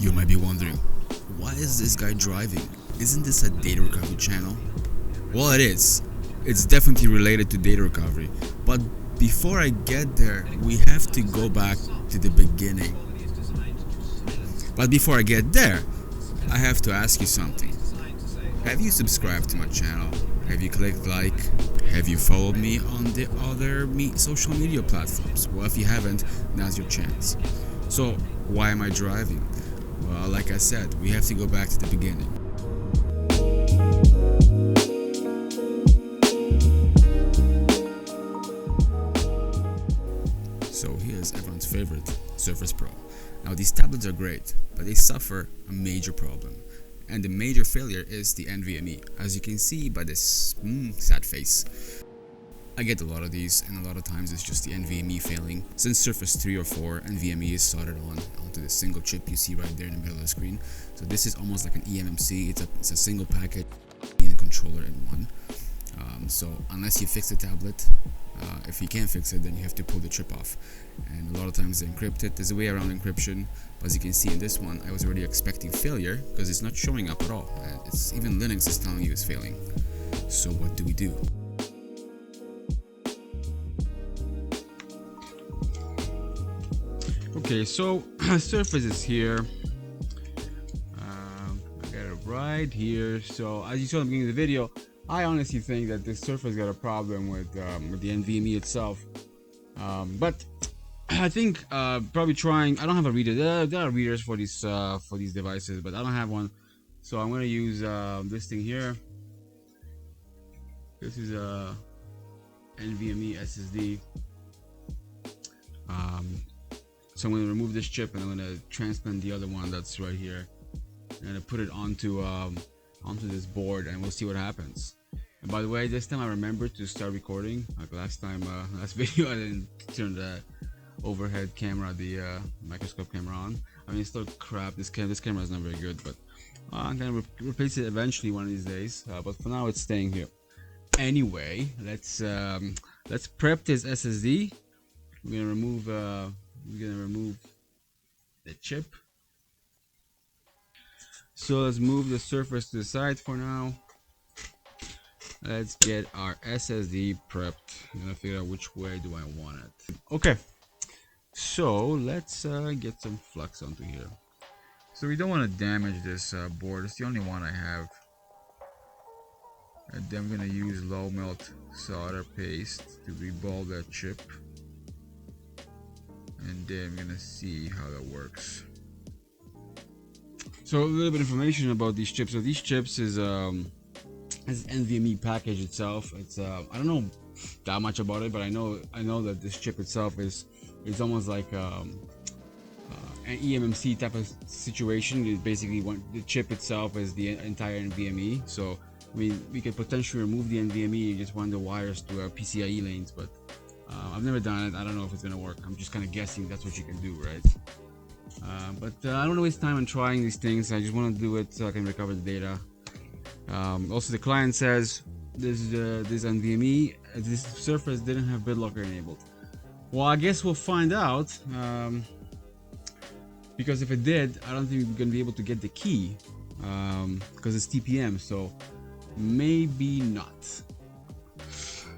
You might be wondering, why is this guy driving? Isn't this a data recovery channel? Well, it is. It's definitely related to data recovery. But before I get there, we have to go back to the beginning. But before I get there, I have to ask you something. Have you subscribed to my channel? Have you clicked like? Have you followed me on the other social media platforms? Well, if you haven't, now's your chance. So, why am I driving? Well, like I said, we have to go back to the beginning. So here's everyone's favorite, Surface Pro. Now these tablets are great, but they suffer a major problem. And the major failure is the nVMe, as you can see by this sad face. I get a lot of these, and a lot of times it's just the nVMe failing. Since Surface 3 or 4, nVMe is soldered onto the single chip you see right there in the middle of the screen. So this is almost like an eMMC. It's a single package and controller in one. So unless you fix the tablet, if you can't fix it, then you have to pull the chip off. And a lot of times they're encrypted. There's a way around encryption, but as you can see in this one, I was already expecting failure because it's not showing up at all. It's even Linux is telling you it's failing. So what do we do? Okay, so Surface is here. I got it right here. So as you saw at the beginning of the video, I honestly think that this Surface got a problem with the NVMe itself. But I think probably trying. I don't have a reader. There are readers for these devices, but I don't have one. So I'm going to use this thing here. This is a NVMe SSD. So I'm going to remove this chip and I'm going to transplant the other one that's right here. I'm going to put it onto this board and we'll see what happens. And by the way, this time I remembered to start recording. Like last video I didn't turn the overhead camera, the microscope camera on. I mean, it's still crap. This camera is not very good, but I'm going to replace it eventually one of these days. But for now it's staying here. Anyway, let's prep this SSD. We're gonna remove the chip. So let's move the Surface to the side for now. Let's get our SSD prepped. I'm gonna figure out which way do I want it. Okay, so let's get some flux onto here. So we don't want to damage this board. It's the only one I have. And then I'm gonna use low melt solder paste to reball that chip. And then I'm gonna see how that works. So a little bit of information about these chips. So these chips is NVMe package itself. It's I don't know that much about it, but I know that this chip itself is almost like an eMMC type of situation. It basically the chip itself is the entire NVMe. So I mean, we could potentially remove the NVMe and just run the wires to PCIe lanes, but I've never done it. I don't know if it's gonna work. I'm just kind of guessing that's what you can do, right? But I don't want to waste time on trying these things. I just want to do it so I can recover the data. Also, the client says this NVMe, this Surface didn't have BitLocker enabled. Well, I guess we'll find out. Because if it did, I don't think we're gonna be able to get the key because it's TPM. So maybe not.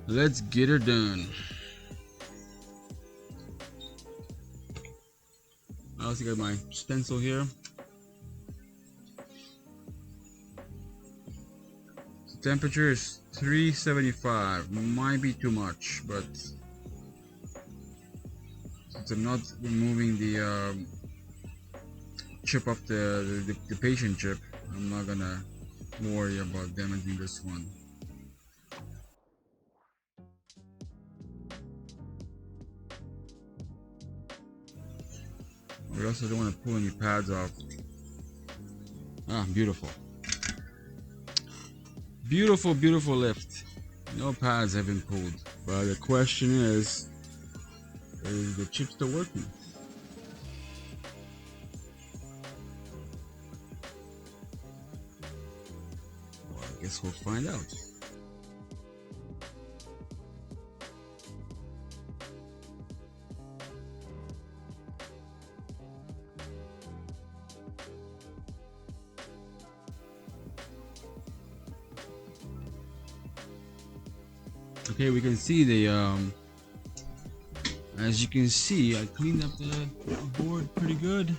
Let's get her done. I also got my stencil here. The temperature is 375. Might be too much, but since I'm not removing the chip off the patient chip, I'm not gonna worry about damaging this one. We also don't want to pull any pads off. Ah, beautiful. Beautiful, beautiful lift. No pads have been pulled. But the question is the chip still working? Well, I guess we'll find out. Okay, we can see the as you can see, I cleaned up the board pretty good.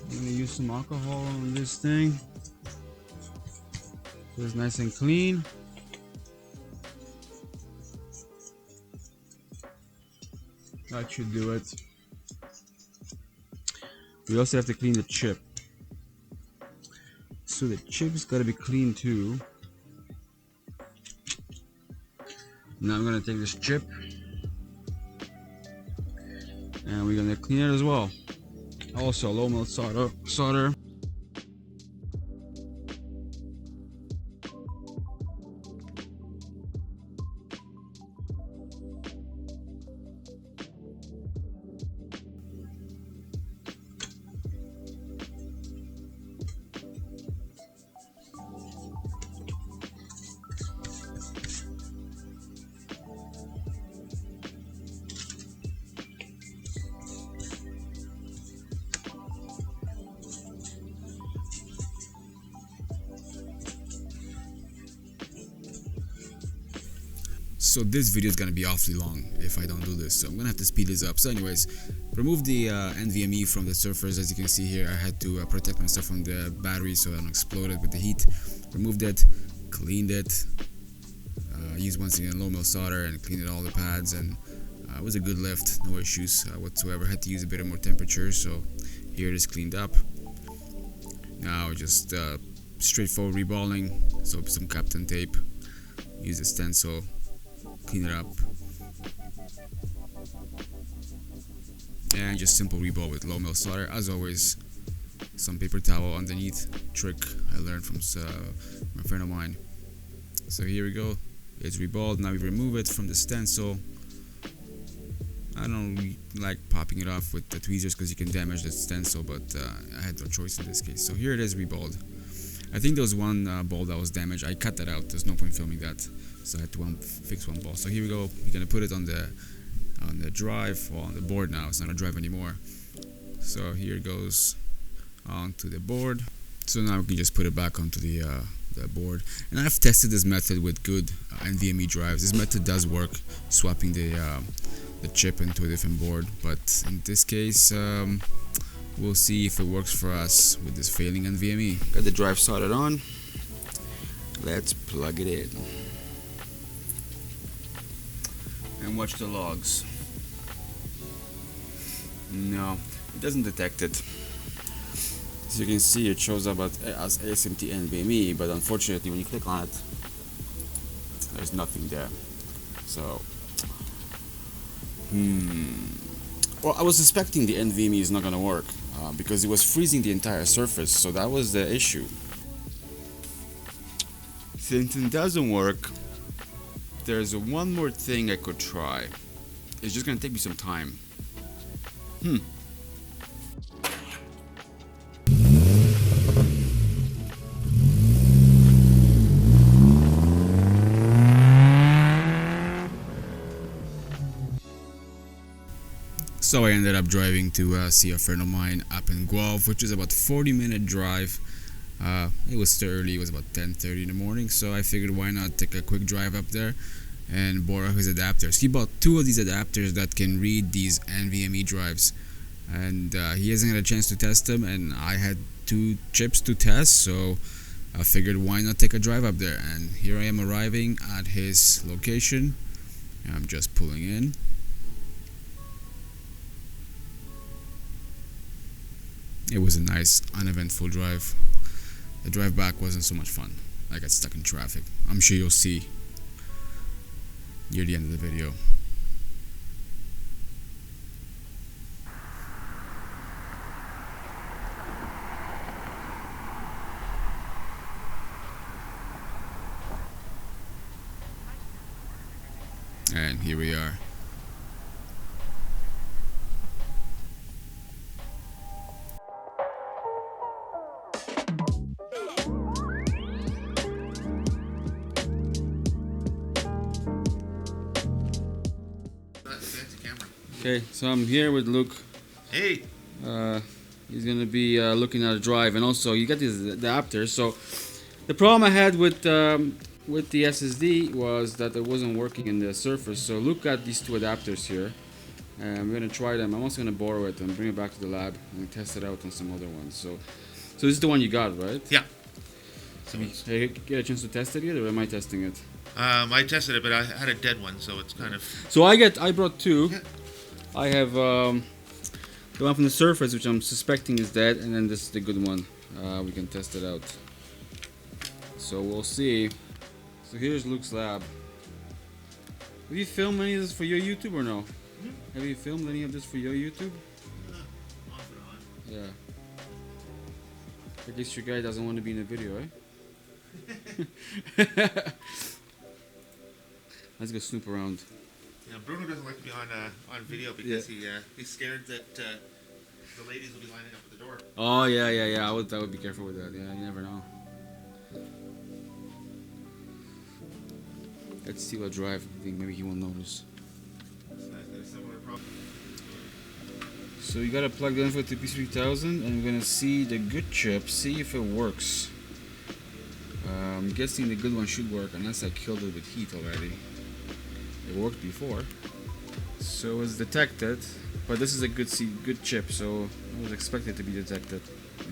I'm gonna use some alcohol on this thing so it's nice and clean. That should do it. We also have to clean the chip. So the chip's gotta be clean too. Now I'm gonna take this chip and we're gonna clean it as well. Also low melt solder. So this video is gonna be awfully long if I don't do this, so I'm gonna have to speed this up. So anyways, remove the NVMe from the surface. As you can see here, I had to protect myself from the battery so I don't explode it with the heat. Removed it, cleaned it, used once again low melt solder and cleaned all the pads, and it was a good lift, no issues whatsoever. Had to use a bit more temperature, so here it is cleaned up. Now just straightforward reballing, so some Kapton tape, use a stencil, clean it up, and just simple reball with low melt solder. As always, some paper towel underneath, trick I learned from a friend of mine. So here we go, it's reballed. Now we remove it from the stencil. I don't like popping it off with the tweezers because you can damage the stencil, but I had no choice in this case. So here it is reballed. I think there was one ball that was damaged. I cut that out, there's no point filming that, so I had to fix one ball. So here we go, we're gonna put it on the drive, or on the board now. It's not a drive anymore. So here it goes onto the board. So now we can just put it back onto the board. And I've tested this method with good NVMe drives. This method does work, swapping the chip into a different board. But in this case, we'll see if it works for us with this failing NVMe. Got the drive soldered on. Let's plug it in and watch the logs. No, it doesn't detect it. As you can see, it shows up as ASMT NVMe, but unfortunately when you click on it, there's nothing there. So well, I was suspecting the NVMe is not gonna work because it was freezing the entire surface, so that was the issue. Since it doesn't work, there's one more thing I could try. It's just gonna take me some time. So I ended up driving to see a friend of mine up in Guelph, which is about 40-minute drive. It was still early, it was about 10:30 in the morning, so I figured why not take a quick drive up there and borrow his adapters. He bought 2 of these adapters that can read these NVMe drives, and he hasn't had a chance to test them, and I had 2 chips to test, so I figured why not take a drive up there. And here I am arriving at his location. I'm just pulling in. It was a nice, uneventful drive. The drive back wasn't so much fun. I got stuck in traffic. I'm sure you'll see near the end of the video. And here we are. Okay, so I'm here with Luke. Hey! He's gonna be looking at a drive, and also you got these adapters. So The problem I had with the SSD was that it wasn't working in the Surface. So look at these two adapters here. I'm gonna try them. I'm also gonna borrow it and bring it back to the lab and test it out on some other ones. So this is the one you got, right? Yeah. So have you get a chance to test it yet, or am I testing it? I tested it, but I had a dead one, so it's kind of. So I brought two. Yeah. I have the one from the Surface, which I'm suspecting is dead, and then this is the good one. We can test it out. So we'll see. So here's Luke's lab. Have you filmed any of this for your YouTube or no? Hmm? Have you filmed any of this for your YouTube? Off and on. Yeah. I guess your guy doesn't want to be in the video, eh? Let's go snoop around. Yeah, Bruno doesn't like to be on video because he's scared that the ladies will be lining up at the door. Oh yeah. I would be careful with that. Yeah, you never know. Let's see what drive. I think maybe he won't notice. So you gotta plug the info to P3000, and we're gonna see the good chip, see if it works. I'm guessing the good one should work unless I killed it with heat already. It worked before, so it's detected. But this is a good chip, so I was expected to be detected.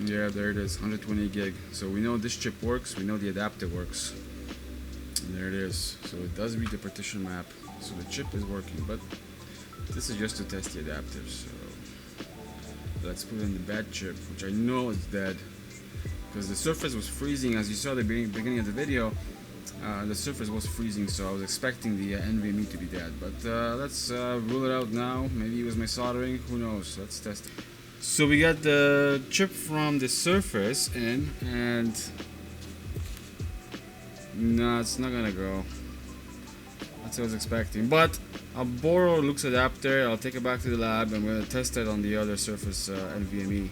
Yeah, there it is, 120 gig. So we know this chip works. We know the adapter works. And there it is. So it does read the partition map. So the chip is working, but this is just to test the adapter. So let's put in the bad chip, which I know is dead, because the Surface was freezing. As you saw at the beginning of the video, the Surface was freezing, so I was expecting the nVMe to be dead. But let's rule it out now. Maybe it was my soldering, who knows. Let's test it. So we got the chip from the Surface in, and no, it's not gonna go. That's what I was expecting. But I'll borrow Luke's adapter, I'll take it back to the lab, and we're gonna test it on the other Surface nVMe.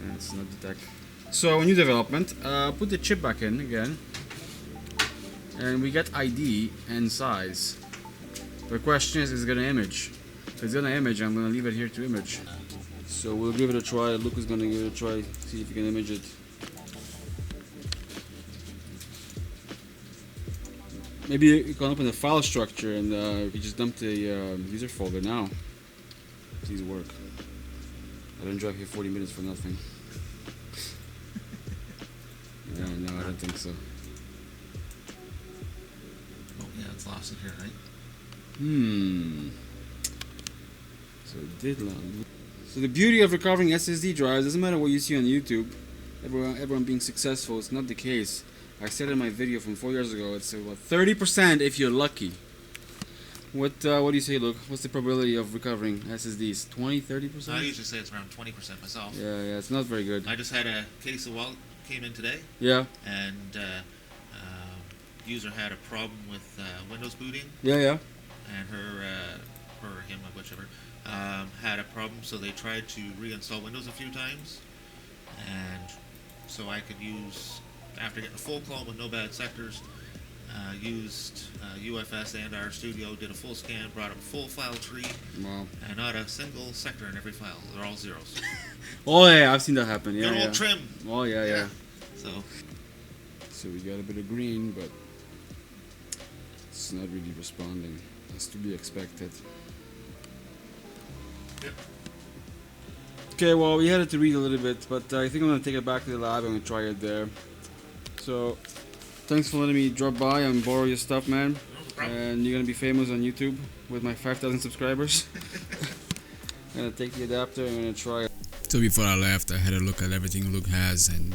And it's not detected. So a new development, put the chip back in again, and we get ID and size. The question is it gonna image? If it's gonna image, I'm gonna leave it here to image. So we'll give it a try. Luke is gonna give it a try, see if he can image it. Maybe you can open the file structure and we just dump the user folder now. Please work. I didn't drive here 40 minutes for nothing. No, I don't think so. Oh yeah, it's lost it here, right? So it did land. So the beauty of recovering SSD drives, doesn't matter what you see on YouTube, everyone being successful, it's not the case. I said in my video from 4 years ago, it's about 30% if you're lucky. What do you say, Luke? What's the probability of recovering SSDs? 20-30%? I usually say it's around 20% myself. Yeah, it's not very good. I just had a case of Wallet came in today. Yeah. And user had a problem with Windows booting. Yeah. And her or him, whichever, had a problem, so they tried to reinstall Windows a few times, and so I could use, after getting a full clone with no bad sectors, used UFS and RStudio, did a full scan, brought up a full file tree, wow, and not a single sector in every file. They're all zeros. Oh yeah, I've seen that happen. Yeah, They're all trim. Oh yeah. So we got a bit of green, but it's not really responding. That's to be expected. Yep. Okay, well, we had it to read a little bit, but I think I'm going to take it back to the lab and try it there. So, thanks for letting me drop by and borrow your stuff, man. No and you're going to be famous on YouTube with my 5,000 subscribers. I'm going to take the adapter and I'm going to try it. So before I left, I had a look at everything Luke has, and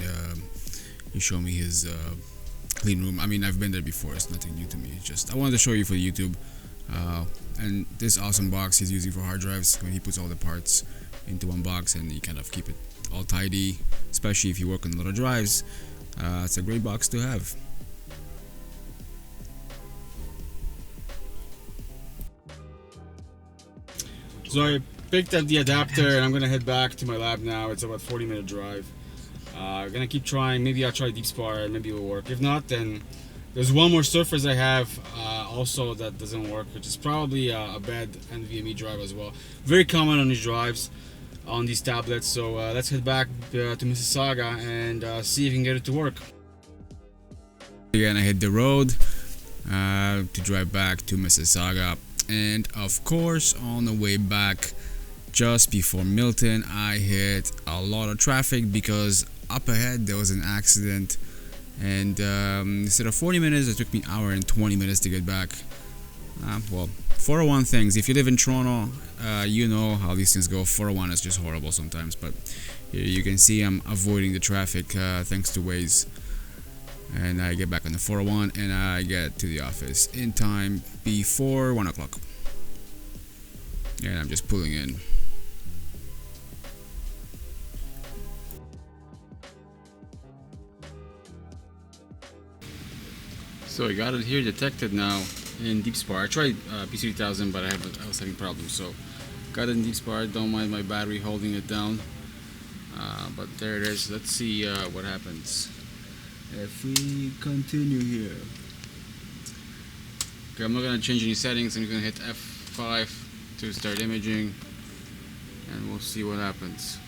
he showed me his clean room. I mean, I've been there before, it's nothing new to me. It's just, I wanted to show you for YouTube. And this awesome box he's using for hard drives, when he puts all the parts into one box and you kind of keep it all tidy, especially if you work on a lot of drives. It's a great box to have. So I picked up the adapter and I'm gonna head back to my lab now. It's about 40-minute drive. I'm gonna keep trying. Maybe I'll try DeepSpar and maybe it'll work. If not, then there's one more Surface I have also that doesn't work, which is probably a bad NVMe drive as well. Very common on these drives, on these tablets. So let's head back to Mississauga and see if we can get it to work. Again, I hit the road to drive back to Mississauga, and of course on the way back, just before Milton, I hit a lot of traffic because up ahead there was an accident, and instead of 40 minutes, it took me an hour and 20 minutes to get back. Well, 401 things. If you live in Toronto, you know how these things go. 401 is just horrible sometimes, but here you can see I'm avoiding the traffic thanks to Waze. And I get back on the 401 and I get to the office in time before 1 o'clock. And I'm just pulling in. So I got it here detected now in Deep Spar. I tried PC3000, but I was having problems. So got it in Deep Spar. Don't mind my battery holding it down. But there it is. Let's see what happens if we continue here. Okay, I'm not gonna change any settings. I'm gonna hit F5 to start imaging, and we'll see what happens.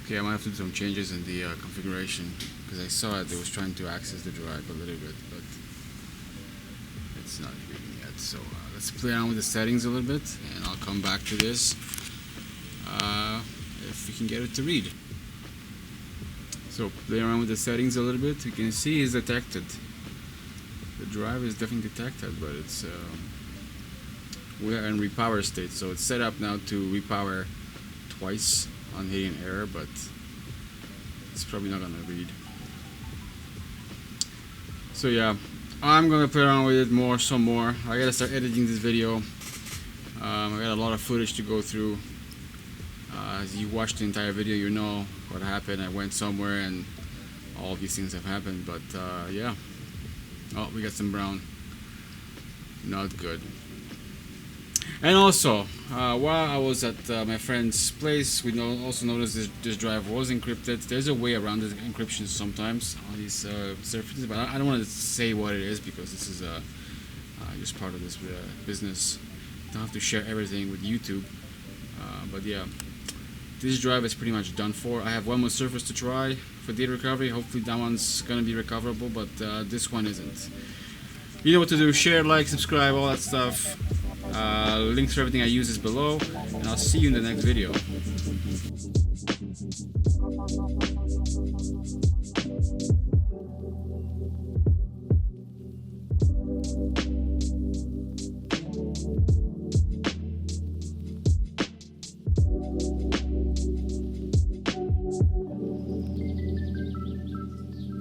Okay, I might have to do some changes in the configuration because I saw it was trying to access the drive a little bit, but it's not reading yet. So let's play around with the settings a little bit, and I'll come back to this if we can get it to read. So play around with the settings a little bit. You can see it's detected. The drive is definitely detected, but it's we are in repower state, so it's set up now to repower twice on hitting error, but it's probably not gonna read. So yeah, I'm gonna play around with it some more. I gotta start editing this video. I got a lot of footage to go through. As you watched the entire video, you know what happened. I went somewhere and all these things have happened, but yeah. Oh, we got some brown. Not good. And also, while I was at my friend's place, we also noticed this drive was encrypted. There's a way around this encryption sometimes on these surfaces, but I don't want to say what it is because this is just part of this business. Don't have to share everything with YouTube, but yeah. This drive is pretty much done for. I have one more surface to try for data recovery. Hopefully that one's gonna be recoverable, but this one isn't. You know what to do. Share, like, subscribe, all that stuff. Links for everything I use is below, and I'll see you in the next video.